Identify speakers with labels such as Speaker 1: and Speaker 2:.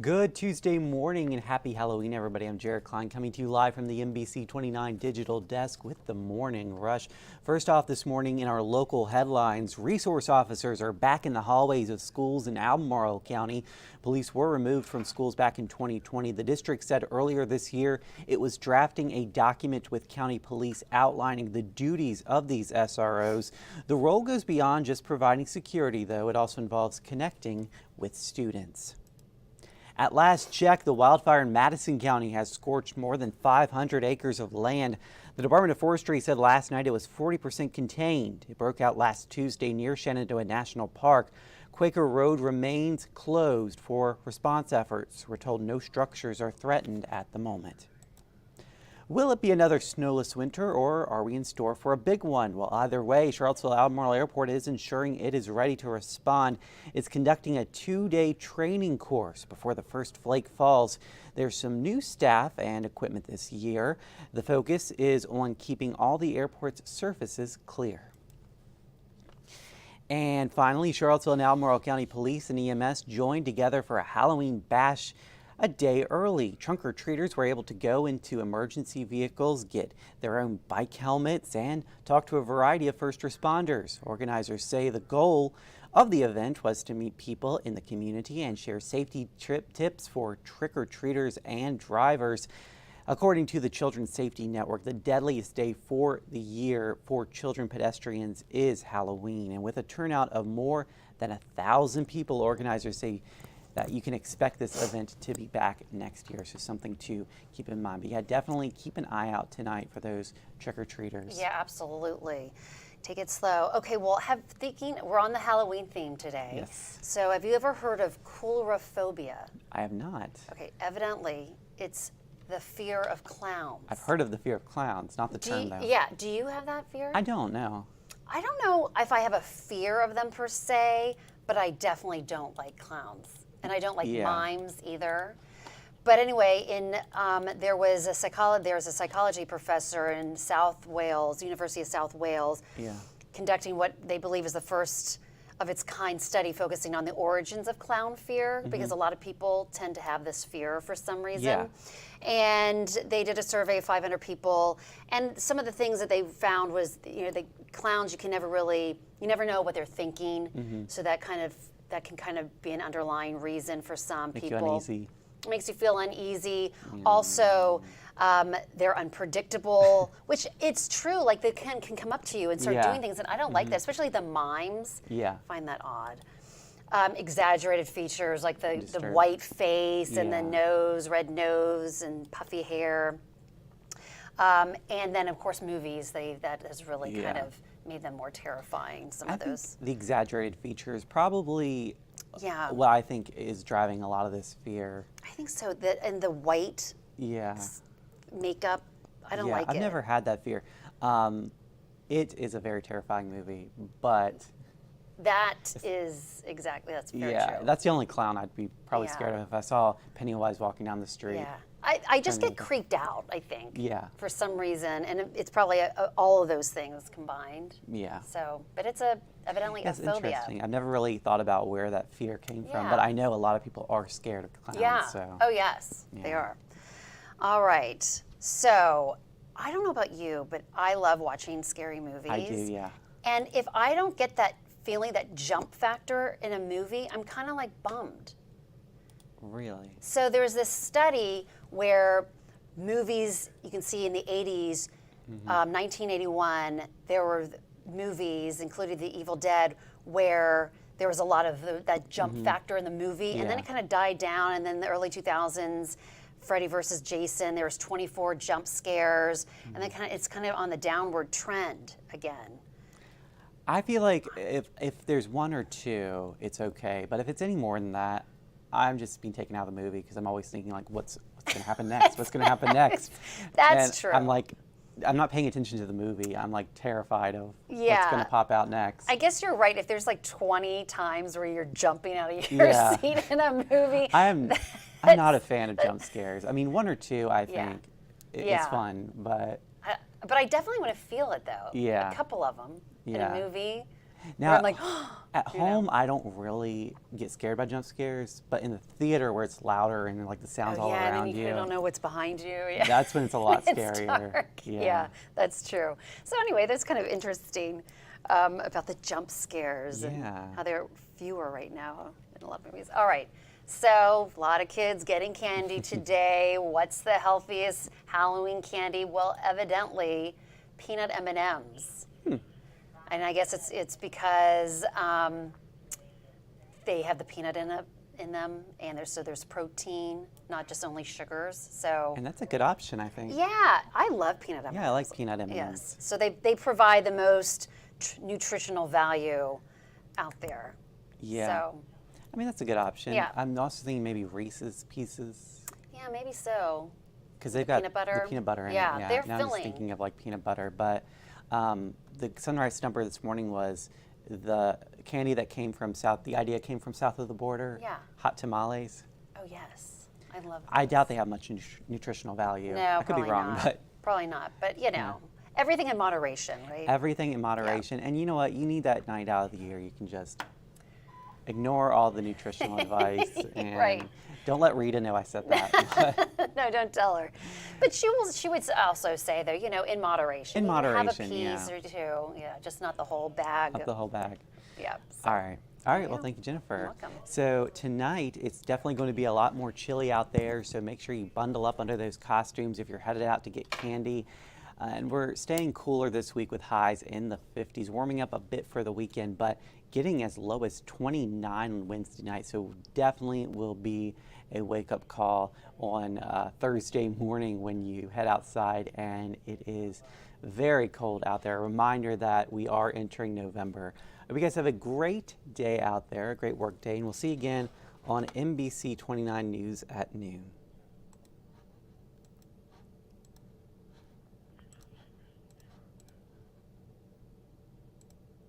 Speaker 1: Good Tuesday morning and happy Halloween, everybody. I'm Jared Klein coming to you live from the NBC29 Digital Desk with the Morning Rush. First off this morning in our local headlines, resource officers are back in the hallways of schools in Albemarle County. Police were removed from schools back in 2020. The district said earlier this year it was drafting a document with county police outlining the duties of these SROs. The role goes beyond just providing security, though. It also involves connecting with students. At last check, the wildfire in Madison County has scorched more than 500 acres of land. The Department of Forestry said last night it was 40% contained. It broke out last Tuesday near Shenandoah National Park. Quaker Road remains closed for response efforts. We're told no structures are threatened at the moment. Will it be another snowless winter, or are we in store for a big one? Well, either way, Charlottesville Albemarle Airport is ensuring it is ready to respond. It's conducting a 2-day training course before the first flake falls. There's some new staff and equipment this year. The focus is on keeping all the airport's surfaces clear. And finally, Charlottesville and Albemarle County Police and EMS joined together for a Halloween bash a day early. Trunk-or-treaters were able to go into emergency vehicles, get their own bike helmets, and talk to a variety of first responders. Organizers say the goal of the event was to meet people in the community and share safety tips for trick-or-treaters and drivers. According to the Children's Safety Network, the deadliest day for the year for children pedestrians is Halloween. And with a turnout of more than 1,000 people, organizers say that you can expect this event to be back next year, so something to keep in mind. But yeah, definitely keep an eye out tonight for those trick-or-treaters.
Speaker 2: Yeah, absolutely. Take it slow. Okay, well, we're on the Halloween theme today.
Speaker 1: Yes.
Speaker 2: So have you ever heard of coulrophobia?
Speaker 1: I have not.
Speaker 2: Okay, evidently it's the fear of clowns.
Speaker 1: I've heard of the fear of clowns, not the term though.
Speaker 2: Yeah, do you have that fear?
Speaker 1: I don't know.
Speaker 2: I don't know if I have a fear of them per se, but I definitely don't like clowns. And I don't like mimes either. But anyway, there was a psychology professor in South Wales, University of South Wales, conducting what they believe is the first of its kind study focusing on the origins of clown fear, because a lot of people tend to have this fear for some reason. And they did a survey of 500 people, and some of the things that they found was, the clowns, you never know what they're thinking, so that can kind of be an underlying reason for some people.
Speaker 1: Make you uneasy.
Speaker 2: It makes you feel uneasy. Also, they're unpredictable, which it's true. Like they can come up to you and start doing things, and I don't like that, especially the mimes. I find that odd. Exaggerated features like the white face and the nose, red nose, and puffy hair. And then, of course, movies. That has really kind of made them more terrifying, some of those.
Speaker 1: The exaggerated features probably what I think is driving a lot of this fear.
Speaker 2: I think so. And the white makeup, I don't like it.
Speaker 1: I've never had that fear. It is a very terrifying movie, but
Speaker 2: that's very true.
Speaker 1: That's the only clown I'd be probably scared of if I saw Pennywise walking down the street.
Speaker 2: I just get creeped out, I think, for some reason, and it's probably all of those things combined. So, but it's evidently a phobia.
Speaker 1: Interesting. I've never really thought about where that fear came from, but I know a lot of people are scared of clowns. So.
Speaker 2: Oh yes, they are. All right. So, I don't know about you, but I love watching scary movies.
Speaker 1: I do,
Speaker 2: And if I don't get that feeling, that jump factor in a movie, I'm kind of like bummed.
Speaker 1: Really?
Speaker 2: So there's this study where movies, you can see in the 80s, 1981, there were movies, including The Evil Dead, where there was a lot of that jump factor in the movie, and then it kind of died down, and then in the early 2000s, Freddy versus Jason, there was 24 jump scares, and then it's kind of on the downward trend again.
Speaker 1: I feel like if there's one or two, it's okay, but if it's any more than that, I'm just being taken out of the movie because I'm always thinking like, what's going to happen next? What's going to happen next?
Speaker 2: That's true.
Speaker 1: I'm not paying attention to the movie. I'm like terrified of what's going to pop out next.
Speaker 2: I guess you're right. If there's like 20 times where you're jumping out of your seat in a movie.
Speaker 1: I'm not a fan of jump scares. I mean, one or two, I think it's fun, but
Speaker 2: I definitely want to feel it though.
Speaker 1: Yeah.
Speaker 2: A couple of them in a movie.
Speaker 1: Now,
Speaker 2: Where I'm like,
Speaker 1: at
Speaker 2: you know.
Speaker 1: home, I don't really get scared by jump scares, but in the theater where it's louder and like the sounds all
Speaker 2: yeah, and
Speaker 1: around
Speaker 2: then you don't know what's behind you. Yeah.
Speaker 1: that's when it's a lot
Speaker 2: It's
Speaker 1: scarier.
Speaker 2: dark. Yeah, that's true. So anyway, that's kind of interesting about the jump scares and how they're fewer right now in a lot of movies. All right, so a lot of kids getting candy today. What's the healthiest Halloween candy? Well, evidently, peanut M&Ms. And I guess it's because they have the peanut in them, and there's protein, not just only sugars. So
Speaker 1: And that's a good option, I think.
Speaker 2: yeah, I love peanut M&Ms.
Speaker 1: Yeah, I like peanut M&Ms.
Speaker 2: Yes, so they provide the most nutritional value out there.
Speaker 1: Yeah.
Speaker 2: So
Speaker 1: I mean, that's a good option.
Speaker 2: Yeah.
Speaker 1: I'm also thinking maybe Reese's Pieces.
Speaker 2: yeah, maybe so.
Speaker 1: Because they've got
Speaker 2: peanut butter?
Speaker 1: the peanut butter in
Speaker 2: Yeah,
Speaker 1: it. Yeah,
Speaker 2: they're
Speaker 1: now I'm just
Speaker 2: filling.
Speaker 1: thinking of like peanut butter. But the sunrise number this morning was the candy that came from the idea came from south of the border.
Speaker 2: Yeah.
Speaker 1: Hot tamales.
Speaker 2: Oh yes, I love.
Speaker 1: I doubt they have much nutritional value.
Speaker 2: No,
Speaker 1: I could be
Speaker 2: probably
Speaker 1: wrong,
Speaker 2: not.
Speaker 1: but
Speaker 2: Probably not. But you know, everything in moderation, right?
Speaker 1: everything in moderation. And you know what? You need that night out of the year. You can just ignore all the nutritional advice and
Speaker 2: Right.
Speaker 1: don't let Rita know I said that.
Speaker 2: No, don't tell her. But she would also say though, you know, in moderation.
Speaker 1: In
Speaker 2: You can have a
Speaker 1: moderation,
Speaker 2: piece or two. Yeah, just not the whole bag.
Speaker 1: Up the whole bag.
Speaker 2: Yeah. So.
Speaker 1: All right. All right. Well, thank you, Jennifer.
Speaker 2: You're welcome.
Speaker 1: So tonight, it's definitely going to be a lot more chilly out there. So make sure you bundle up under those costumes if you're headed out to get candy. And we're staying cooler this week with highs in the 50s, warming up a bit for the weekend, but getting as low as 29 on Wednesday night. So definitely will be a wake-up call on Thursday morning when you head outside and it is very cold out there. A reminder that we are entering November. I hope you guys have a great day out there, a great work day, and we'll see you again on NBC 29 News at noon.